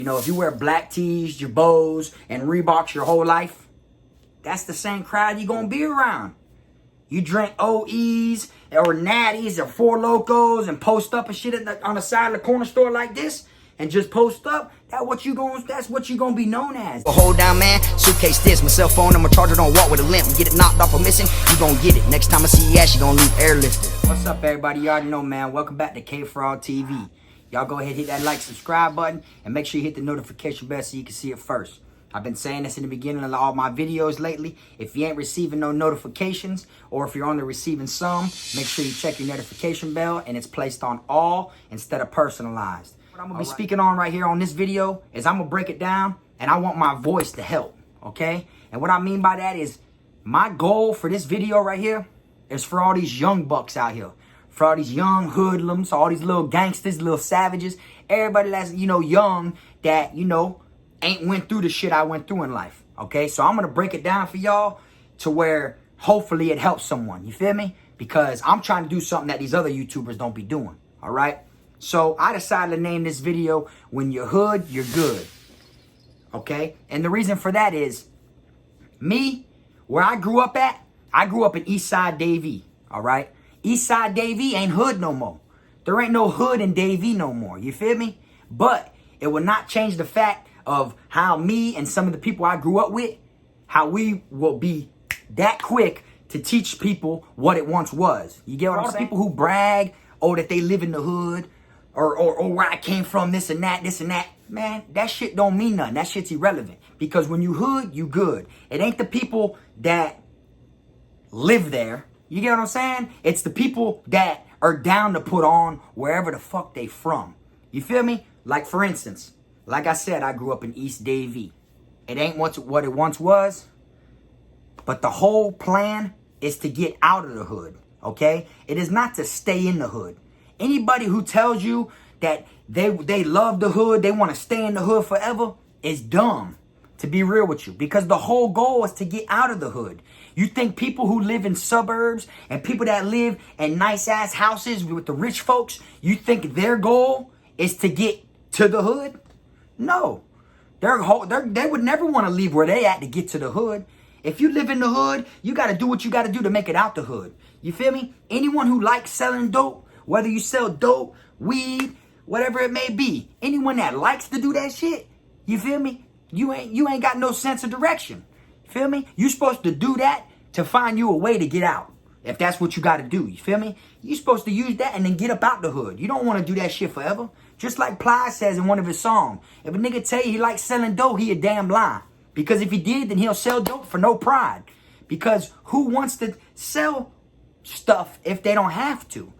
You know, if you wear black tees, your bows, and Reeboks your whole life, that's the same crowd you're going to be around. You drink OEs or Natties or Four Locos and post up and shit on the side of the corner store like this and just post up, that's what you gonna be known as. Hold down, man. Suitcase this, my cell phone, and my charger don't walk with a limp. Get it knocked off or missing, you gon' get it. Next time I see your ass, you gon' leave airlifted. What's up, everybody? You already know, man. Welcome back to Kfrogtv. Y'all go ahead, hit that like, subscribe button, and make sure you hit the notification bell so you can see it first. I've been saying this in the beginning of all my videos lately. If you ain't receiving no notifications, or if you're only receiving some, make sure you check your notification bell and it's placed on all instead of personalized. What I'm gonna be speaking on right here on this video is I'm gonna break it down, and I want my voice to help, okay? And what I mean by that is my goal for this video right here is for all these young bucks out here, for all these young hoodlums, all these little gangsters, little savages, everybody that's, you know, young, that, you know, ain't went through the shit I went through in life, okay? So I'm going to break it down for y'all to where hopefully it helps someone, you feel me? Because I'm trying to do something that these other YouTubers don't be doing, all right? So I decided to name this video, When You're Hood, You're Good, okay? And the reason for that is, me, where I grew up at, I grew up in Eastside Davie, all right? Eastside Davie ain't hood no more. There ain't no hood in Davie no more, you feel me? But it will not change the fact of how me and some of the people I grew up with, how we will be that quick to teach people what it once was. You get what I'm saying? People who brag, oh, that they live in the hood, or where I came from, this and that, man, that shit don't mean nothing. That shit's irrelevant. Because when you hood, you good. It ain't the people that live there. You get what I'm saying? It's the people that are down to put on wherever the fuck they from. You feel me? Like, for instance, like I said, I grew up in East Davie. It ain't what it once was, but the whole plan is to get out of the hood, okay? It is not to stay in the hood. Anybody who tells you that they love the hood, they want to stay in the hood forever, is dumb, to be real with you. Because the whole goal is to get out of the hood. You think people who live in suburbs and people that live in nice-ass houses with the rich folks, you think their goal is to get to the hood? No. They would never want to leave where they at to get to the hood. If you live in the hood, you got to do what you got to do to make it out the hood. You feel me? Anyone who likes selling dope, whether you sell dope, weed, whatever it may be, anyone that likes to do that shit, you feel me? You ain't got no sense of direction. You feel me? You supposed to do that to find you a way to get out. If that's what you got to do, you feel me? You supposed to use that and then get up out the hood. You don't want to do that shit forever. Just like Ply says in one of his songs, if a nigga tell you he likes selling dope, he a damn lie. Because if he did, then he'll sell dope for no pride. Because who wants to sell stuff if they don't have to?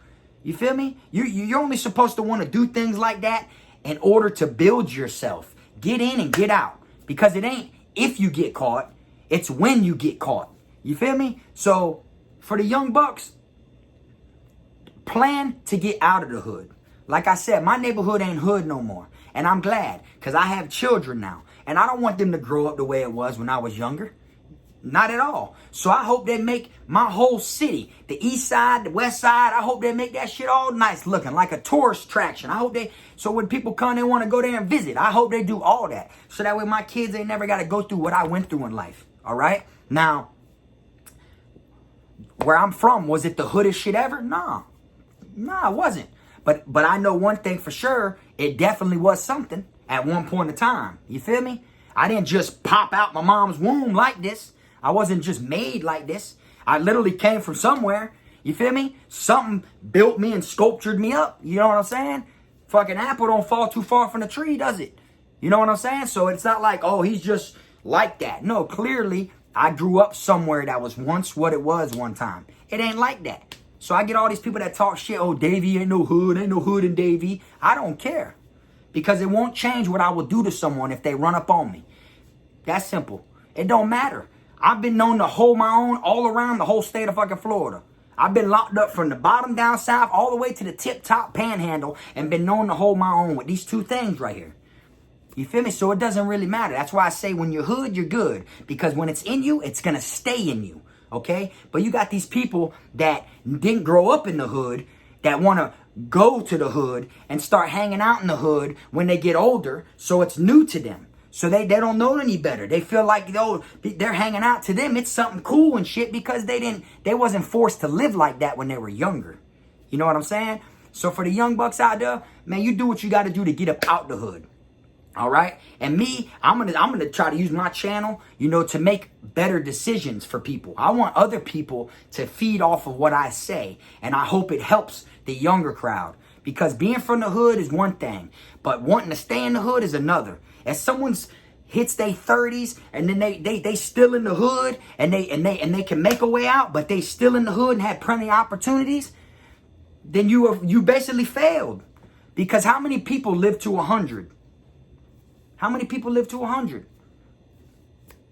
You feel me? You're only supposed to want to do things like that in order to build yourself. Get in and get out. Because it ain't if you get caught, it's when you get caught. You feel me? So, for the young bucks, plan to get out of the hood. Like I said, my neighborhood ain't hood no more. And I'm glad, because I have children now. And I don't want them to grow up the way it was when I was younger. Not at all. So I hope they make my whole city, the east side, the west side, I hope they make that shit all nice looking, like a tourist attraction. I hope so when people come, they want to go there and visit. I hope they do all that. So that way my kids ain't never got to go through what I went through in life. All right? Now, where I'm from, was it the hoodest shit ever? Nah, it wasn't. But I know one thing for sure, it definitely was something at one point in time. You feel me? I didn't just pop out my mom's womb like this. I wasn't just made like this. I literally came from somewhere. You feel me? Something built me and sculptured me up. You know what I'm saying? Fucking apple don't fall too far from the tree, does it? You know what I'm saying? So it's not like, oh, he's just like that. No, clearly, I grew up somewhere that was once what it was one time. It ain't like that. So I get all these people that talk shit, oh, Davie ain't no hood in Davie. I don't care. Because it won't change what I will do to someone if they run up on me. That's simple. It don't matter. I've been known to hold my own all around the whole state of fucking Florida. I've been locked up from the bottom down south all the way to the tip top panhandle and been known to hold my own with these two things right here. You feel me? So it doesn't really matter. That's why I say when you're hood, you're good. Because when it's in you, it's going to stay in you. Okay? But you got these people that didn't grow up in the hood that want to go to the hood and start hanging out in the hood when they get older, so it's new to them. So they don't know any better. They feel like they're hanging out. To them, it's something cool and shit because they wasn't forced to live like that when they were younger. You know what I'm saying? So for the young bucks out there, man, you do what you got to do to get up out the hood. All right? And me, I'm gonna try to use my channel, to make better decisions for people. I want other people to feed off of what I say, and I hope it helps the younger crowd. Because being from the hood is one thing, but wanting to stay in the hood is another. If someone's hits their 30s and then they still in the hood and they can make a way out, but they still in the hood and had plenty of opportunities, then you basically failed. Because how many people live to 100? How many people live to 100?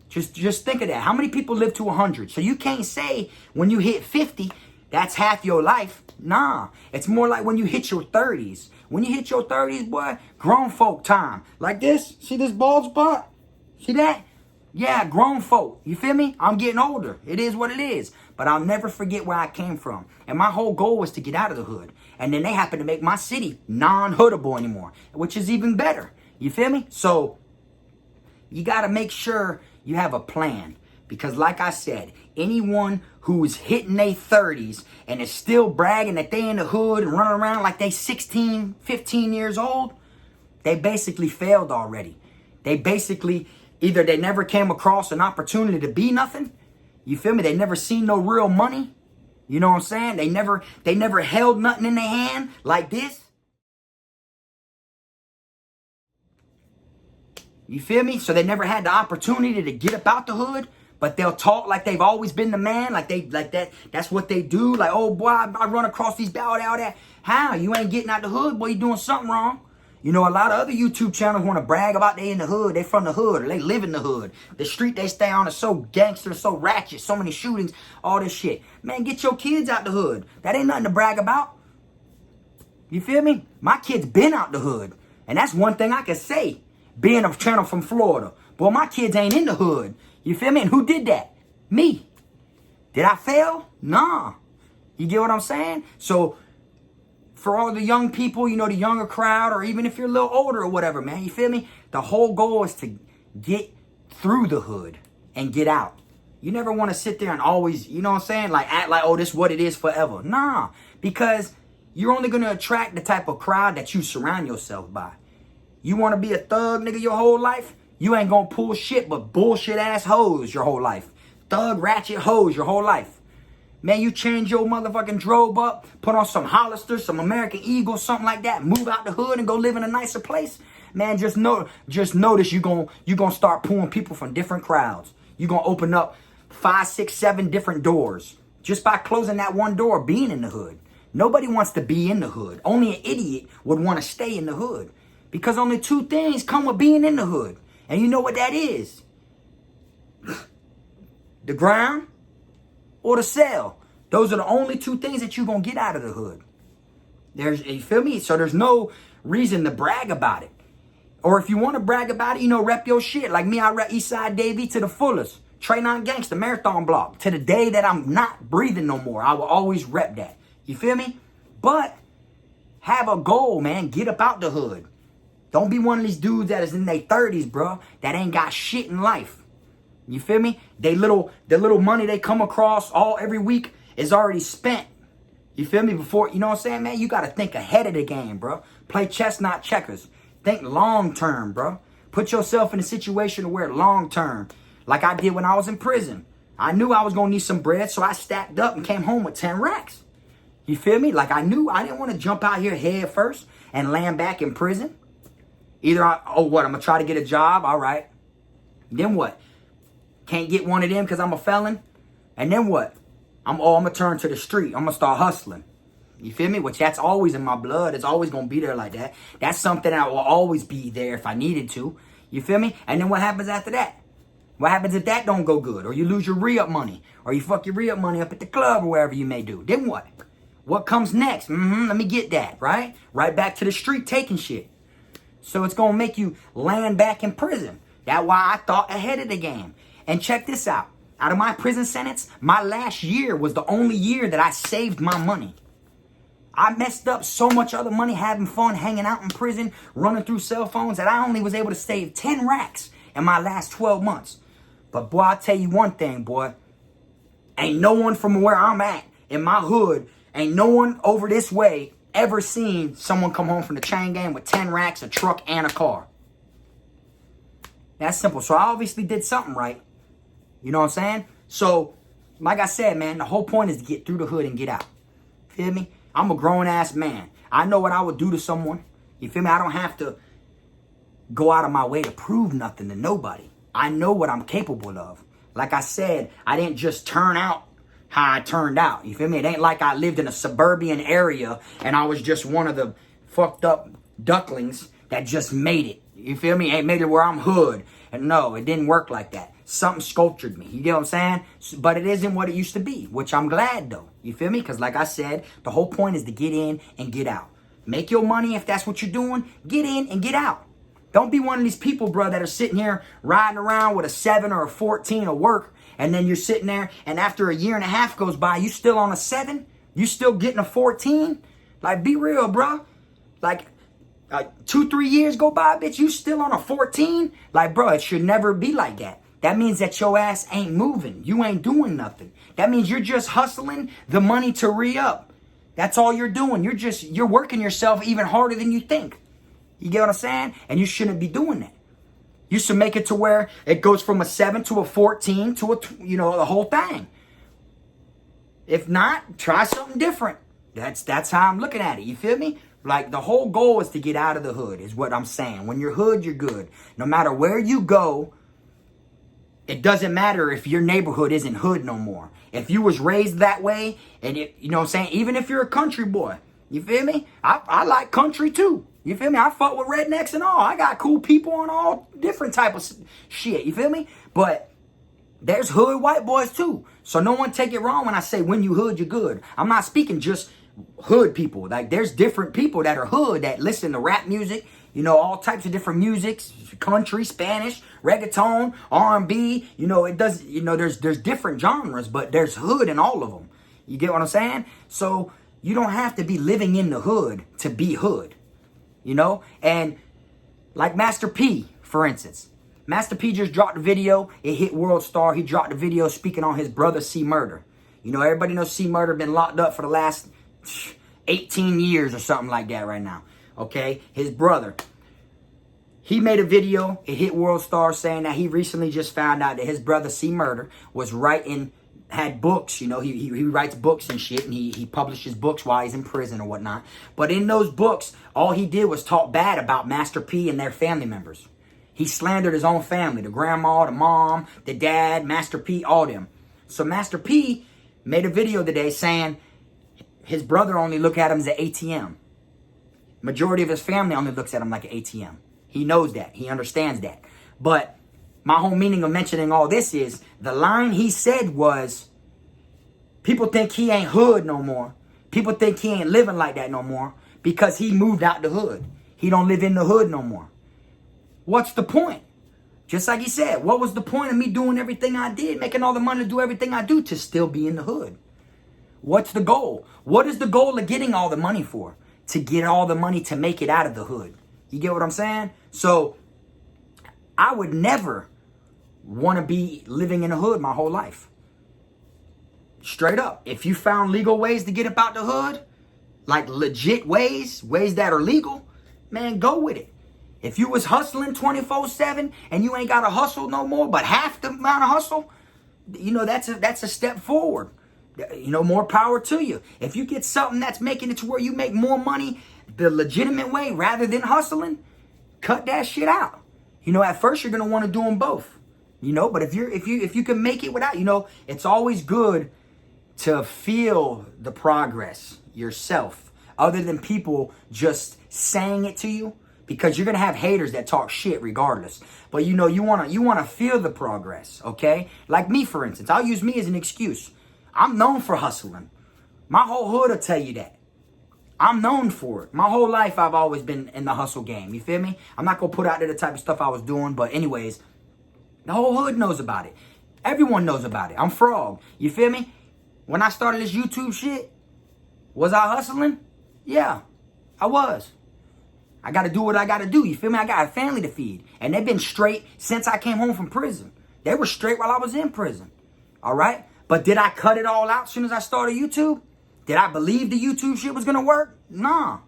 Just think of that. How many people live to 100? So you can't say when you hit 50, that's half your life. Nah, it's more like when you hit your 30s. When you hit your 30s, boy, grown folk time. Like this. See this bald spot? See that? Yeah, grown folk. You feel me? I'm getting older. It is what it is. But I'll never forget where I came from. And my whole goal was to get out of the hood. And then they happened to make my city non-hoodable anymore, which is even better. You feel me? So you got to make sure you have a plan. Because like I said, anyone who is hitting their 30s and is still bragging that they in the hood and running around like they 16, 15 years old, they basically failed already. They basically, either they never came across an opportunity to be nothing. You feel me? They never seen no real money. You know what I'm saying? They never held nothing in their hand like this. You feel me? So they never had the opportunity to get up out the hood. But they'll talk like they've always been the man, like that. That's what they do. Like, oh boy, I run across these all that. How? You ain't getting out the hood, boy. You doing something wrong. A lot of other YouTube channels want to brag about they in the hood. They from the hood, or they live in the hood. The street they stay on is so gangster, so ratchet, so many shootings, all this shit. Man, get your kids out the hood. That ain't nothing to brag about. You feel me? My kids been out the hood, and that's one thing I can say. Being a channel from Florida, boy, my kids ain't in the hood. You feel me? And who did that? Me. Did I fail? Nah. You get what I'm saying? So, for all the young people, the younger crowd, or even if you're a little older or whatever, man, you feel me? The whole goal is to get through the hood and get out. You never want to sit there and always, like act like, oh, this is what it is forever. Nah. Because you're only going to attract the type of crowd that you surround yourself by. You want to be a thug, nigga, your whole life? You ain't gonna pull shit but bullshit ass hoes your whole life. Thug ratchet hoes your whole life. Man, you change your motherfucking drobe up, put on some Hollisters, some American Eagles, something like that, move out the hood and go live in a nicer place. Man, just notice you gonna start pulling people from different crowds. You gonna open up 5, 6, 7 different doors just by closing that one door, being in the hood. Nobody wants to be in the hood. Only an idiot would want to stay in the hood. Because only 2 things come with being in the hood. And you know what that is? The ground or the cell. Those are the only 2 things that you're going to get out of the hood. You feel me? So there's no reason to brag about it. Or if you want to brag about it, rep your shit. Like me, I rep Eastside Davey to the fullest. Trey 9 Gangsta, Marathon Block. To the day that I'm not breathing no more, I will always rep that. You feel me? But have a goal, man. Get up out the hood. Don't be one of these dudes that is in their 30s, bro, that ain't got shit in life. You feel me? The little money they come across every week is already spent. You feel me? Before, you know what I'm saying, man? You got to think ahead of the game, bro. Play chess, not checkers. Think long term, bro. Put yourself in a situation where long term, like I did when I was in prison. I knew I was going to need some bread, so I stacked up and came home with 10 racks. You feel me? Like I knew I didn't want to jump out here head first and land back in prison. Either, I'm going to try to get a job. All right. Then what? Can't get one of them because I'm a felon. And then what? I'm going to turn to the street. I'm going to start hustling. You feel me? Which that's always in my blood. It's always going to be there like that. That's something that will always be there if I needed to. You feel me? And then what happens after that? What happens if that don't go good? Or you lose your re-up money? Or you fuck your re-up money up at the club or wherever you may do? Then what? What comes next? Let me get that, right? Right back to the street taking shit. So it's going to make you land back in prison. That's why I thought ahead of the game. And check this out. Out of my prison sentence, my last year was the only year that I saved my money. I messed up so much other money having fun, hanging out in prison, running through cell phones, that I only was able to save 10 racks in my last 12 months. But boy, I'll tell you one thing, boy. Ain't no one from where I'm at in my hood, ain't no one over this way ever seen someone come home from the chain gang with 10 racks, a truck, and a car. That's simple. So I obviously did something right. You know what I'm saying? So, like I said, man, the whole point is to get through the hood and get out. Feel me? I'm a grown-ass man. I know what I would do to someone. You feel me? I don't have to go out of my way to prove nothing to nobody. I know what I'm capable of. Like I said, I didn't just turn out how I turned out. You feel me? It ain't like I lived in a suburban area and I was just one of the fucked up ducklings that just made it. You feel me? Ain't made it where I'm hood. And no, it didn't work like that. Something sculptured me. You get what I'm saying? But it isn't what it used to be, which I'm glad though. You feel me? Because like I said, the whole point is to get in and get out. Make your money if that's what you're doing. Get in and get out. Don't be one of these people, bro, that are sitting here riding around with a 7 or a 14 at work, and then you're sitting there, and after a year and a half goes by, you still on a 7? You still getting a 14? Like, be real, bro. Like, 2-3 years go by, bitch, you still on a 14? Like, bro, it should never be like that. That means that your ass ain't moving. You ain't doing nothing. That means you're just hustling the money to re-up. That's all you're doing. You're working yourself even harder than you think. You get what I'm saying? And you shouldn't be doing that. You should make it to where it goes from a 7 to a 14 to the whole thing. If not, try something different. That's how I'm looking at it. You feel me? Like, the whole goal is to get out of the hood, is what I'm saying. When you're hood, you're good. No matter where you go, it doesn't matter if your neighborhood isn't hood no more. If you was raised that way, and you know what I'm saying? Even if you're a country boy, you feel me? I like country too. You feel me? I fuck with rednecks and all. I got cool people on all different type of shit. You feel me? But there's hood white boys too. So no one take it wrong when I say when you hood, you're good. I'm not speaking just hood people. Like, there's different people that are hood that listen to rap music, all types of different musics, country, Spanish, reggaeton, R&B. It does, there's different genres, but there's hood in all of them. You get what I'm saying? So you don't have to be living in the hood to be hood. And like Master P, for instance. Master P just dropped a video. It hit World Star. He dropped a video speaking on his brother C Murder. Everybody knows C Murder been locked up for the last 18 years or something like that right now. Okay? His brother. He made a video. It hit World Star saying that he recently just found out that his brother C Murder was had books, he writes books and shit, and he publishes books while he's in prison or whatnot. But in those books, all he did was talk bad about Master P and their family members. He slandered his own family, the grandma, the mom, the dad, Master P, all them. So Master P made a video today saying his brother only look at him as an ATM. Majority of his family only looks at him like an ATM. He knows that. He understands that. But my whole meaning of mentioning all this is, the line he said was, people think he ain't hood no more. People think he ain't living like that no more because he moved out the hood. He don't live in the hood no more. What's the point? Just like he said, what was the point of me doing everything I did, making all the money to do everything I do, to still be in the hood? What's the goal? What is the goal of getting all the money for? To get all the money to make it out of the hood. You get what I'm saying? So I would never want to be living in the hood my whole life. Straight up. If you found legal ways to get up out the hood, like legit ways that are legal, man, go with it. If you was hustling 24/7 and you ain't got to hustle no more, but half the amount of hustle, that's a step forward. More power to you. If you get something that's making it to where you make more money the legitimate way rather than hustling, cut that shit out. At first you're gonna want to do them both. But if you can make it without, it's always good to feel the progress yourself, other than people just saying it to you, because you're gonna have haters that talk shit regardless. But you wanna feel the progress, okay? Like me, for instance, I'll use me as an excuse. I'm known for hustling. My whole hood will tell you that. I'm known for it. My whole life I've always been in the hustle game. You feel me? I'm not gonna put out there the type of stuff I was doing, but anyways, the whole hood knows about it. Everyone knows about it. I'm Frog. You feel me? When I started this YouTube shit, was I hustling? Yeah, I was. I got to do what I got to do. You feel me? I got a family to feed. And they've been straight since I came home from prison. They were straight while I was in prison. All right? But did I cut it all out as soon as I started YouTube? Did I believe the YouTube shit was going to work? Nah.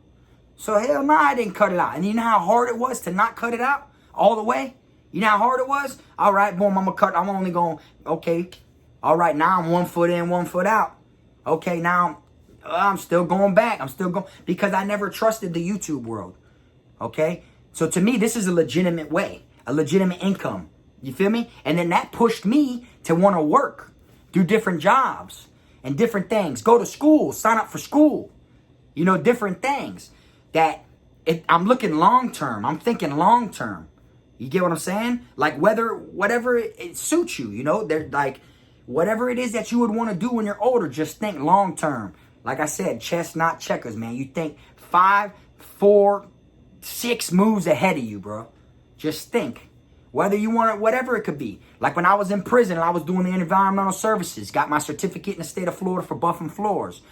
So hell nah, I didn't cut it out. And you know how hard it was to not cut it out all the way? You know how hard it was? All right, boom, I'm going to cut. I'm only going, okay. All right, now I'm 1 foot in, 1 foot out. Okay, now I'm still going back. I'm still going, because I never trusted the YouTube world. Okay? So to me, this is a legitimate way, a legitimate income. You feel me? And then that pushed me to want to work, do different jobs and different things. Go to school, sign up for school. You know, different things. I'm looking long term. I'm thinking long term. You get what I'm saying? Like whatever it suits you, you know? They're like, whatever it is that you would want to do when you're older, just think long term. Like I said, chess, not checkers, man. You think 5, 4, 6 moves ahead of you, bro. Just think. Whether you want it, whatever it could be. Like when I was in prison and I was doing the environmental services, got my certificate in the state of Florida for buffing floors.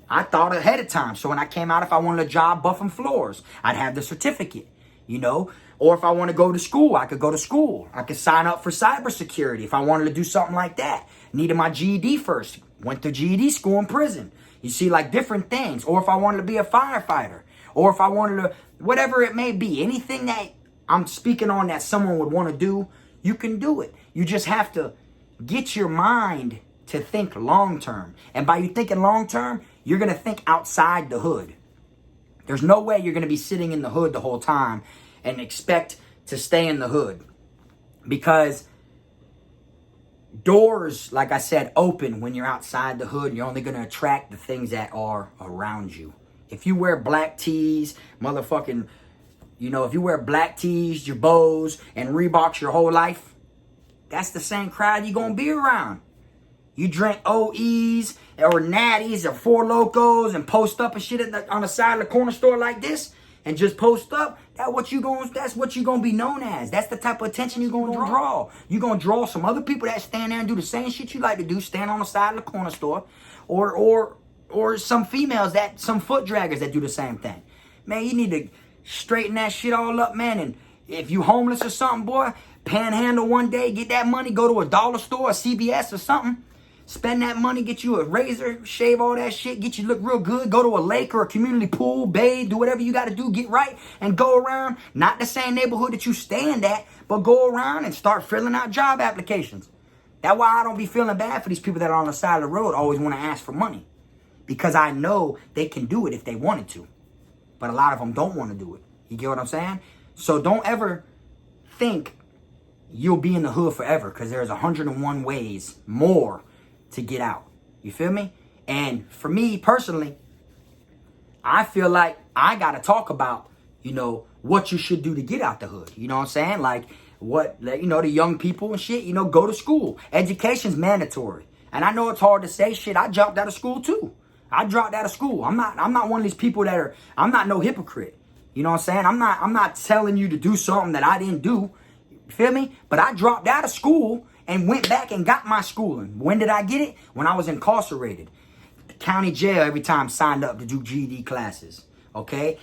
I thought ahead of time. So when I came out, if I wanted a job buffing floors, I'd have the certificate, you know. Or if I want to go to school, I could go to school. I could sign up for cybersecurity if I wanted to do something like that. Needed my GED first. Went to GED school in prison. You see, like different things. Or if I wanted to be a firefighter. Or if I wanted to, whatever it may be. Anything that I'm speaking on that someone would want to do, you can do it. You just have to get your mind to think long term. And by you thinking long term, you're going to think outside the hood. There's no way you're going to be sitting in the hood the whole time and expect to stay in the hood. Because doors, like I said, open when you're outside the hood. You're only going to attract the things that are around you. If you wear black tees, motherfucking, you know, if you wear black tees, your bows, and Reeboks your whole life, that's the same crowd you're going to be around. You drink OEs or Natties or Four Locos and post up and shit on the side of the corner store like this and just post up, that's what you're going to be known as. That's the type of attention you're going to draw. You're going to draw some other people that stand there and do the same shit you like to do, stand on the side of the corner store, or some females, some foot draggers that do the same thing. Man, you need to straighten that shit all up, man. And if you homeless or something, boy, panhandle one day, get that money, go to a dollar store, a CVS or something. Spend that money, get you a razor, shave all that shit, get you look real good, go to a lake or a community pool, bathe, do whatever you got to do, get right, and go around, not the same neighborhood that you stand at, but go around and start filling out job applications. That's why I don't be feeling bad for these people that are on the side of the road always want to ask for money. Because I know they can do it if they wanted to. But a lot of them don't want to do it. You get what I'm saying? So don't ever think you'll be in the hood forever, because there's 101 ways more to get out. You feel me? And for me personally, I feel like I got to talk about, you know, what you should do to get out the hood. You know what I'm saying? Like what, you know, the young people and shit, you know, go to school. Education's mandatory. And I know it's hard to say, shit, I dropped out of school too. I dropped out of school. I'm not one of these people I'm not no hypocrite. You know what I'm saying? I'm not telling you to do something that I didn't do. You feel me? But I dropped out of school and went back and got my schooling. When did I get it? When I was incarcerated. The county jail every time signed up to do GED classes. Okay?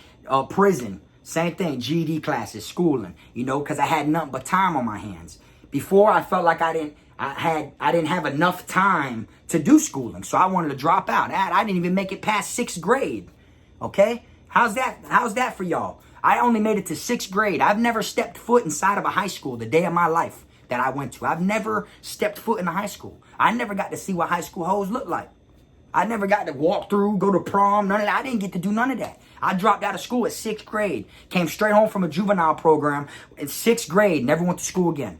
Prison, same thing, GED classes, schooling. You know, because I had nothing but time on my hands. Before, I felt like I didn't have enough time to do schooling, so I wanted to drop out. I didn't even make it past 6th grade. Okay? How's that for y'all? I only made it to 6th grade. I've never stepped foot inside of a high school the day of my life that I went to. I've never stepped foot in a high school. I never got to see what high school hoes look like. I never got to walk through, go to prom, none of that. I didn't get to do none of that. I dropped out of school at 6th grade. Came straight home from a juvenile program in 6th grade. Never went to school again.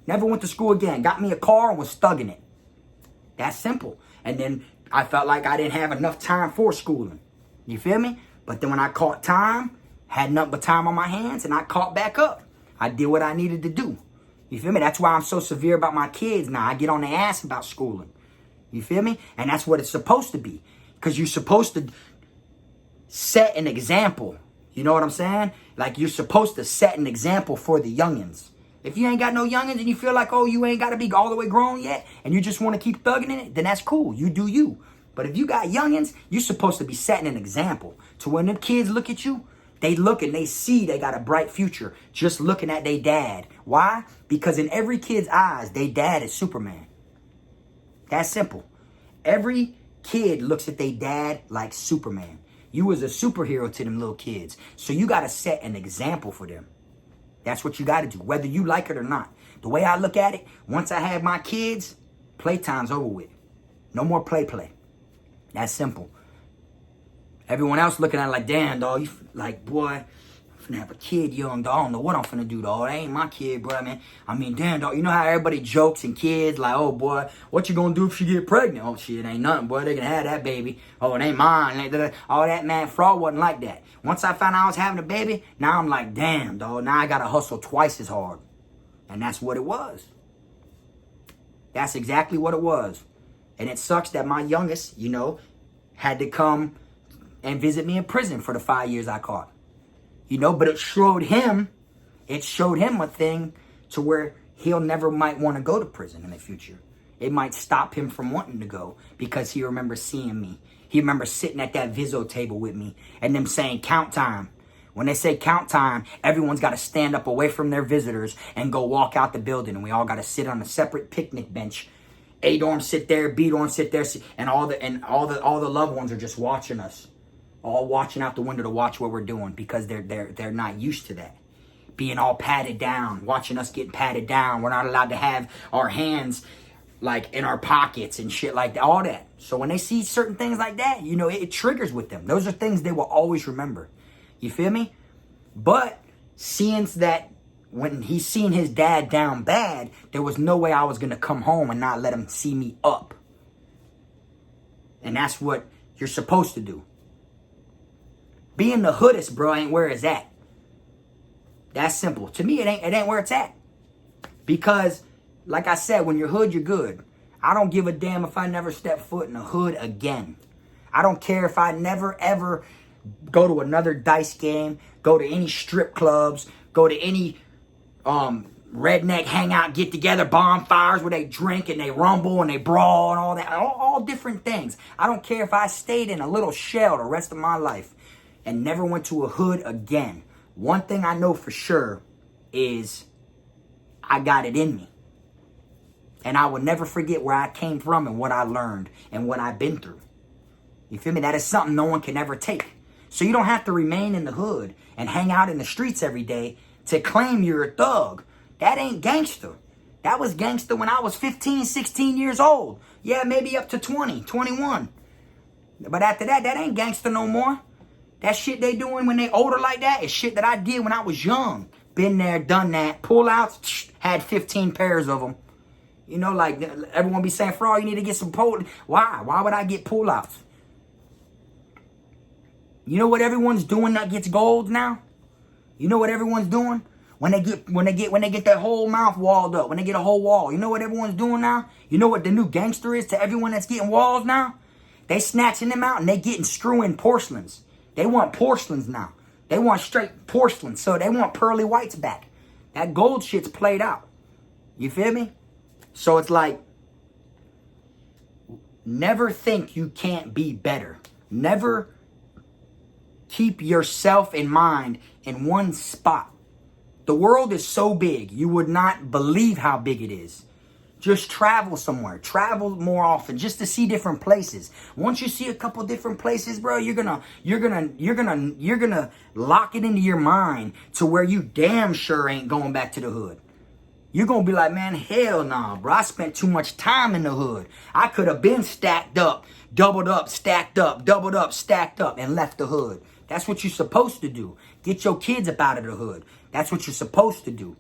Never went to school again. Got me a car and was thugging it. That's simple. And then I felt like I didn't have enough time for schooling. You feel me? But then when I caught time, had nothing but time on my hands, and I caught back up. I did what I needed to do. You feel me? That's why I'm so severe about my kids now. I get on their ass about schooling. You feel me? And that's what it's supposed to be. Because you're supposed to set an example. You know what I'm saying? Like you're supposed to set an example for the youngins. If you ain't got no youngins and you feel like, oh, you ain't got to be all the way grown yet, and you just want to keep thugging in it, then that's cool. You do you. But if you got youngins, you're supposed to be setting an example. To when them kids look at you, they look and they see they got a bright future just looking at their dad. Why? Because in every kid's eyes, their dad is Superman. That's simple. Every kid looks at their dad like Superman. You was a superhero to them little kids. So you got to set an example for them. That's what you got to do, whether you like it or not. The way I look at it, once I have my kids, playtime's over with. No more play. That's simple. Everyone else looking at it like, damn, dog, you like, boy, I'm finna have a kid young, dog. I don't know what I'm finna do, dog. That ain't my kid, bro, man. I mean, damn, dog, you know how everybody jokes and kids like, oh, boy, what you gonna do if she get pregnant? Oh, shit, ain't nothing, boy. They can have that baby. Oh, it ain't mine. All that, man, fraud wasn't like that. Once I found out I was having a baby, now I'm like, damn, dog, now I gotta hustle twice as hard. And that's what it was. That's exactly what it was. And it sucks that my youngest, you know, had to come and visit me in prison for the 5 years I caught. You know, but it showed him a thing to where he'll never might want to go to prison in the future. It might stop him from wanting to go because he remembers seeing me. He remembers sitting at that Vizzo table with me and them saying count time. When they say count time, everyone's got to stand up away from their visitors and go walk out the building. And we all got to sit on a separate picnic bench. A dorm sit there, B dorm sit there, and all the loved ones are just watching us. All watching out the window to watch what we're doing because they're not used to that. Being all patted down, watching us get patted down. We're not allowed to have our hands like in our pockets and shit like that, all that. So when they see certain things like that, you know, it triggers with them. Those are things they will always remember. You feel me? But seeing that when he's seen his dad down bad, there was no way I was going to come home and not let him see me up. And that's what you're supposed to do. Being the hoodest, bro, ain't where it's at. That's simple. To me, it ain't where it's at. Because, like I said, when you're hood, you're good. I don't give a damn if I never step foot in the hood again. I don't care if I never, ever go to another dice game, go to any strip clubs, go to any redneck hangout, get together, bonfires where they drink and they rumble and they brawl and all that. All different things. I don't care if I stayed in a little shell the rest of my life and never went to a hood again. One thing I know for sure is I got it in me. And I will never forget where I came from and what I learned and what I've been through. You feel me? That is something no one can ever take. So you don't have to remain in the hood and hang out in the streets every day to claim you're a thug. That ain't gangster. That was gangster when I was 15, 16 years old. Yeah, maybe up to 20, 21. But after that, that ain't gangster no more. That shit they doing when they older like that is shit that I did when I was young. Been there, done that. Pull-outs, had 15 pairs of them. You know, like, everyone be saying, Frog, you need to get some pull. Why? Why would I get pull-outs? You know what everyone's doing that gets gold now? You know what everyone's doing? When they get their whole mouth walled up, when they get a whole wall, you know what everyone's doing now? You know what the new gangster is to everyone that's getting walls now? They snatching them out and they getting screw-in porcelains. They want porcelains now. They want straight porcelain. So they want pearly whites back. That gold shit's played out. You feel me? So it's like, never think you can't be better. Never keep yourself in mind in one spot. The world is so big, you would not believe how big it is. Just travel somewhere. Travel more often just to see different places. Once you see a couple different places, bro, you're gonna lock it into your mind to where you damn sure ain't going back to the hood. You're gonna be like, man, hell nah, bro. I spent too much time in the hood. I could have been stacked up, doubled up, stacked up, doubled up, stacked up, and left the hood. That's what you're supposed to do. Get your kids up out of the hood. That's what you're supposed to do.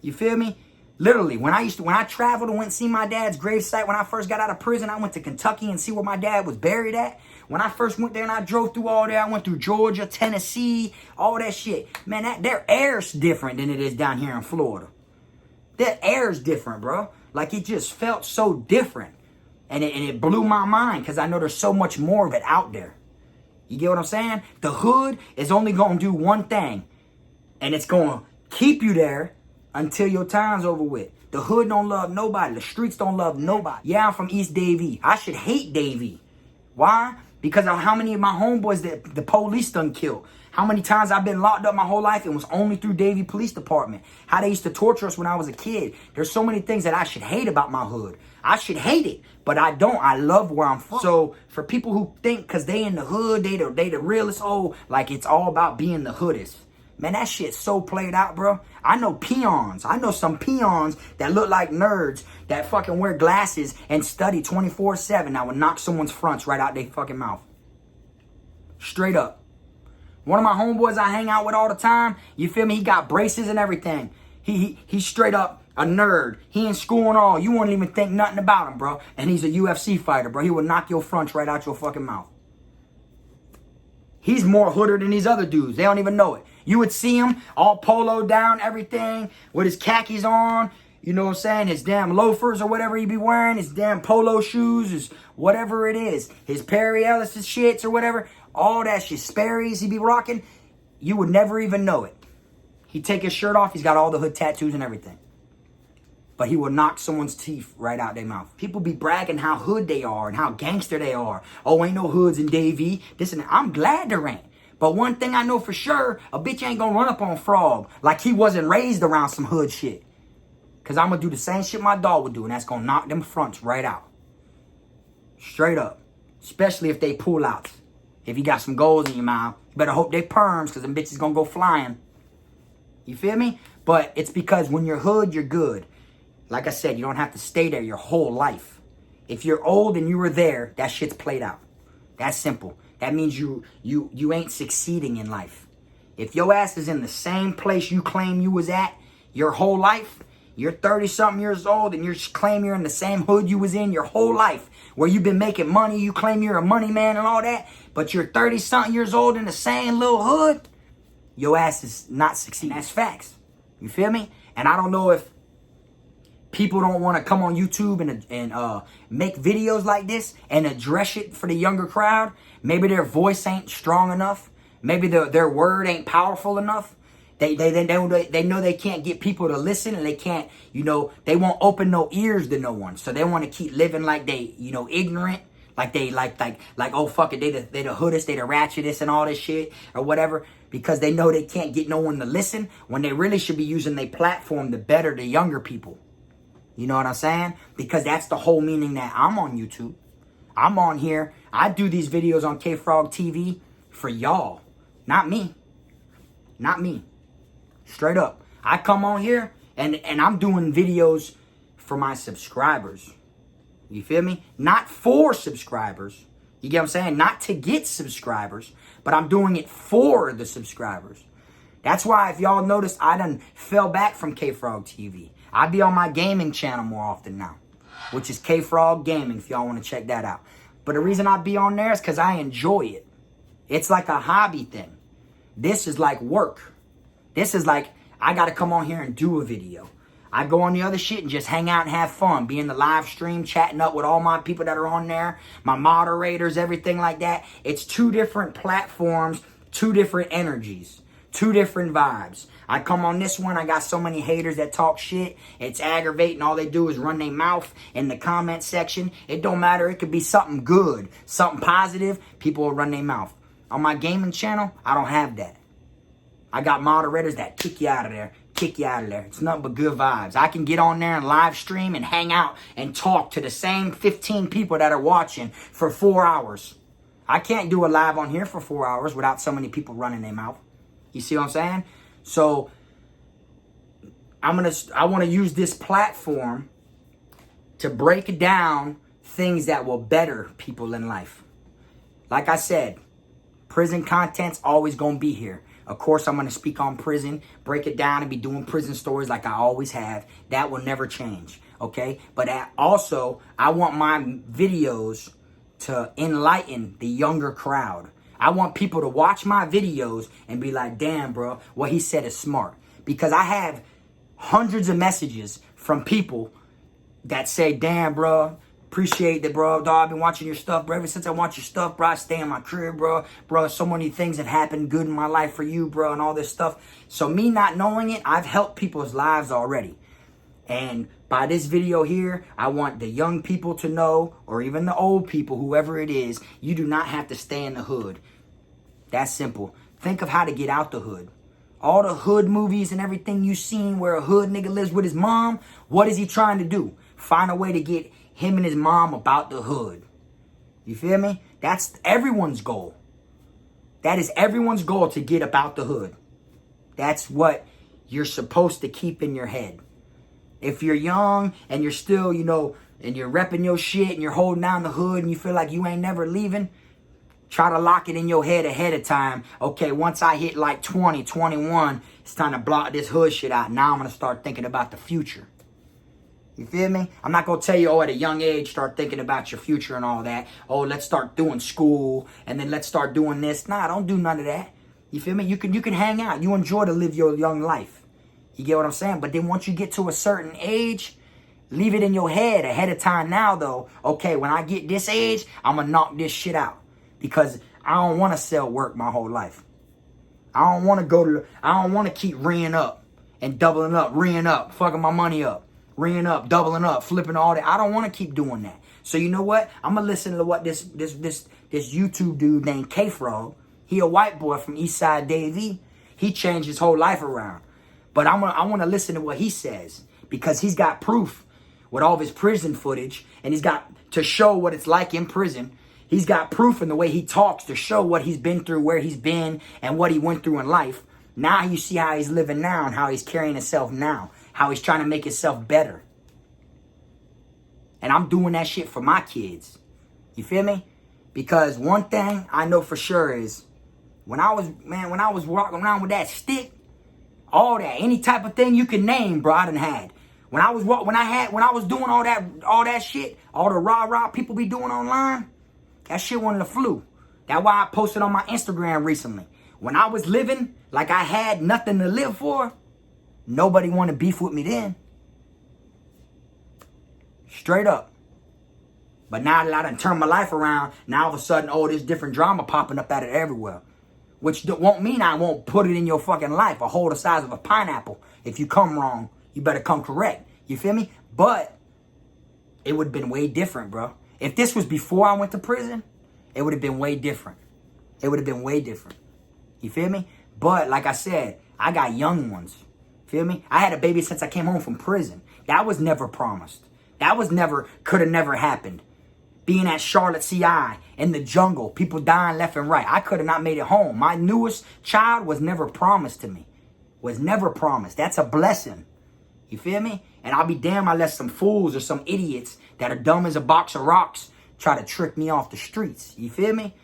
You feel me? Literally, when I traveled and went and see my dad's gravesite, when I first got out of prison, I went to Kentucky and see where my dad was buried at. When I first went there and I drove through all there, I went through Georgia, Tennessee, all that shit. Man, their air's different than it is down here in Florida. Their air's different, bro. Like, it just felt so different. And it blew my mind because I know there's so much more of it out there. You get what I'm saying? The hood is only going to do one thing. And it's going to keep you there until your time's over with. The hood don't love nobody. The streets don't love nobody. Yeah, I'm from East Davie. I should hate Davie. Why? Because of how many of my homeboys that the police done killed. How many times I've been locked up my whole life and was only through Davie Police Department. How they used to torture us when I was a kid. There's so many things that I should hate about my hood. I should hate it, but I don't. I love where I'm from. So for people who think because they in the hood, they the realest, like it's all about being the hoodest. Man, that shit's so played out, bro. I know peons. I know some peons that look like nerds that fucking wear glasses and study 24/7 that would knock someone's fronts right out their fucking mouth. Straight up. One of my homeboys I hang out with all the time, you feel me? He got braces and everything. He's straight up a nerd. He in school and all. You won't even think nothing about him, bro. And he's a UFC fighter, bro. He will knock your fronts right out your fucking mouth. He's more hooder than these other dudes. They don't even know it. You would see him all polo down, everything, with his khakis on. You know what I'm saying? His damn loafers or whatever he be wearing. His damn polo shoes. His whatever it is. His Perry Ellis' shits or whatever. All that shit. Sperry's he be rocking. You would never even know it. He'd take his shirt off. He's got all the hood tattoos and everything. But he will knock someone's teeth right out their mouth. People be bragging how hood they are and how gangster they are. Oh, ain't no hoods in Davie. This and that. I'm glad there ain't. But one thing I know for sure, a bitch ain't gonna run up on Frog like he wasn't raised around some hood shit. Because I'm gonna do the same shit my dog would do, and that's gonna knock them fronts right out. Straight up. Especially if they pull outs. If you got some goals in your mouth, you better hope they perms because them bitches gonna go flying. You feel me? But it's because when you're hood, you're good. Like I said, you don't have to stay there your whole life. If you're old and you were there, that shit's played out. That's simple. That means you ain't succeeding in life. If your ass is in the same place you claim you was at your whole life, you're 30-something years old and you claim you're in the same hood you was in your whole life, where you've been making money, you claim you're a money man and all that, but you're 30-something years old in the same little hood, your ass is not succeeding. That's facts. You feel me? And I don't know if people don't want to come on YouTube and make videos like this and address it for the younger crowd. Maybe their voice ain't strong enough. Maybe their word ain't powerful enough. They know they can't get people to listen, and they can't, they won't open no ears to no one. So they want to keep living like they, ignorant, like they like oh fuck it, they the hoodest, they the ratchetest and all this shit or whatever, because they know they can't get no one to listen when they really should be using their platform to better the younger people. You know what I'm saying? Because that's the whole meaning that I'm on YouTube. I'm on here. I do these videos on Kfrogtv for y'all. Not me. Not me. Straight up. I come on here and I'm doing videos for my subscribers. You feel me? Not for subscribers. You get what I'm saying? Not to get subscribers. But I'm doing it for the subscribers. That's why if y'all notice, I done fell back from Kfrogtv. I be on my gaming channel more often now, which is Kfrog Gaming if y'all want to check that out. But the reason I be on there is because I enjoy it. It's like a hobby thing. This is like work. This is like, I got to come on here and do a video. I go on the other shit and just hang out and have fun. Be in the live stream, chatting up with all my people that are on there, my moderators, everything like that. It's two different platforms, two different energies, two different vibes. I come on this one, I got so many haters that talk shit. It's aggravating. All they do is run their mouth in the comment section. It don't matter. It could be something good, something positive. People will run their mouth. On my gaming channel, I don't have that. I got moderators that kick you out of there. Kick you out of there. It's nothing but good vibes. I can get on there and live stream and hang out and talk to the same 15 people that are watching for 4 hours. I can't do a live on here for 4 hours without so many people running their mouth. You see what I'm saying? So I want to use this platform to break down things that will better people in life. Like I said, prison content's always going to be here. Of course, I'm going to speak on prison, break it down, and be doing prison stories like I always have. That will never change, okay? But also, I want my videos to enlighten the younger crowd. I want people to watch my videos and be like, damn, bro, what he said is smart. Because I have hundreds of messages from people that say, damn, bro, appreciate that, bro. Dog, I've been watching your stuff, bro. Ever since I watch your stuff, bro, I stay in my crib, bro. Bro, so many things have happened good in my life for you, bro, and all this stuff. So me not knowing it, I've helped people's lives already. And by this video here, I want the young people to know, or even the old people, whoever it is, you do not have to stay in the hood. That's simple. Think of how to get out the hood. All the hood movies and everything you've seen where a hood nigga lives with his mom, what is he trying to do? Find a way to get him and his mom about the hood. You feel me? That's everyone's goal. That is everyone's goal, to get about the hood. That's what you're supposed to keep in your head. If you're young and you're still, and you're repping your shit and you're holding down the hood and you feel like you ain't never leaving, try to lock it in your head ahead of time. Okay, once I hit like 20, 21, it's time to block this hood shit out. Now I'm going to start thinking about the future. You feel me? I'm not going to tell you, at a young age, start thinking about your future and all that. Oh, let's start doing school and then let's start doing this. Nah, don't do none of that. You feel me? You can hang out. You enjoy to live your young life. You get what I'm saying? But then once you get to a certain age, leave it in your head ahead of time now, though. Okay, when I get this age, I'm going to knock this shit out. Because I don't want to sell work my whole life. I don't want to keep reeing up and doubling up, reeing up, fucking my money up, reeing up, doubling up, flipping all that. I don't want to keep doing that. So you know what? I'm going to listen to what this YouTube dude named Kfrog, he a white boy from Eastside Davie. He changed his whole life around. But I want to listen to what he says, because he's got proof with all of his prison footage, and he's got to show what it's like in prison. He's got proof in the way he talks to show what he's been through, where he's been, and what he went through in life. Now you see how he's living now and how he's carrying himself now, how he's trying to make himself better. And I'm doing that shit for my kids. You feel me? Because one thing I know for sure is when I was walking around with that stick, all that, any type of thing you can name, bro, I done had. When I was doing all that shit, all the rah-rah people be doing online, that shit wasn't a flu. That's why I posted on my Instagram recently. When I was living like I had nothing to live for, nobody wanted to beef with me then. Straight up. But now that I done turned my life around, now all of a sudden, there's different drama popping up out of everywhere. Which won't mean I won't put it in your fucking life, a hole the size of a pineapple. If you come wrong, you better come correct. You feel me? But it would have been way different, bro. If this was before I went to prison, it would have been way different. It would have been way different. You feel me? But like I said, I got young ones. Feel me? I had a baby since I came home from prison. That was never promised. That could have never happened. Being at Charlotte CI, in the jungle, people dying left and right. I could have not made it home. My newest child was never promised to me. Was never promised. That's a blessing. You feel me? And I'll be damned I let some fools or some idiots that are dumb as a box of rocks try to trick me off the streets. You feel me?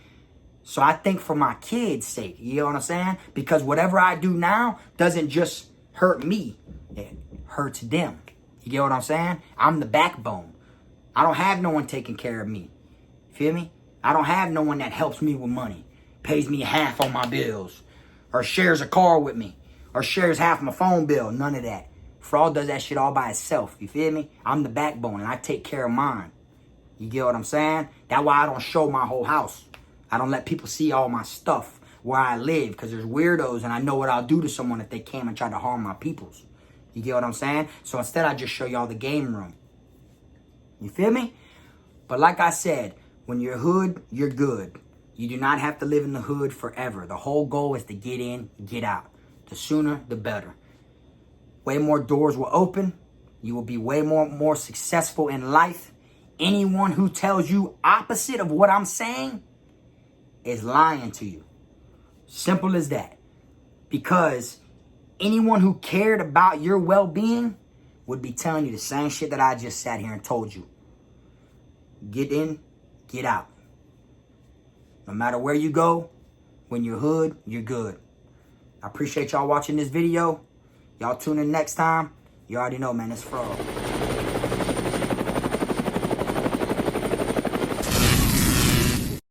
So I think for my kids' sake, you know what I'm saying? Because whatever I do now doesn't just hurt me. It hurts them. You get what I'm saying? I'm the backbone. I don't have no one taking care of me. Feel me? I don't have no one that helps me with money, pays me half on my bills, or shares a car with me, or shares half my phone bill. None of that. Fraud does that shit all by itself. You feel me? I'm the backbone, and I take care of mine. You get what I'm saying? That's why I don't show my whole house. I don't let people see all my stuff, where I live, because there's weirdos, and I know what I'll do to someone if they came and tried to harm my peoples. You get what I'm saying? So instead, I just show y'all the game room. You feel me? But like I said, when you're hood, you're good. You do not have to live in the hood forever. The whole goal is to get in, get out. The sooner, the better. Way more doors will open. You will be way more successful in life. Anyone who tells you opposite of what I'm saying is lying to you. Simple as that. Because anyone who cared about your well-being would be telling you the same shit that I just sat here and told you. Get in, get out. No matter where you go, when you're hood, you're good. I appreciate y'all watching this video. Y'all tune in next time. You already know, man, it's Frog.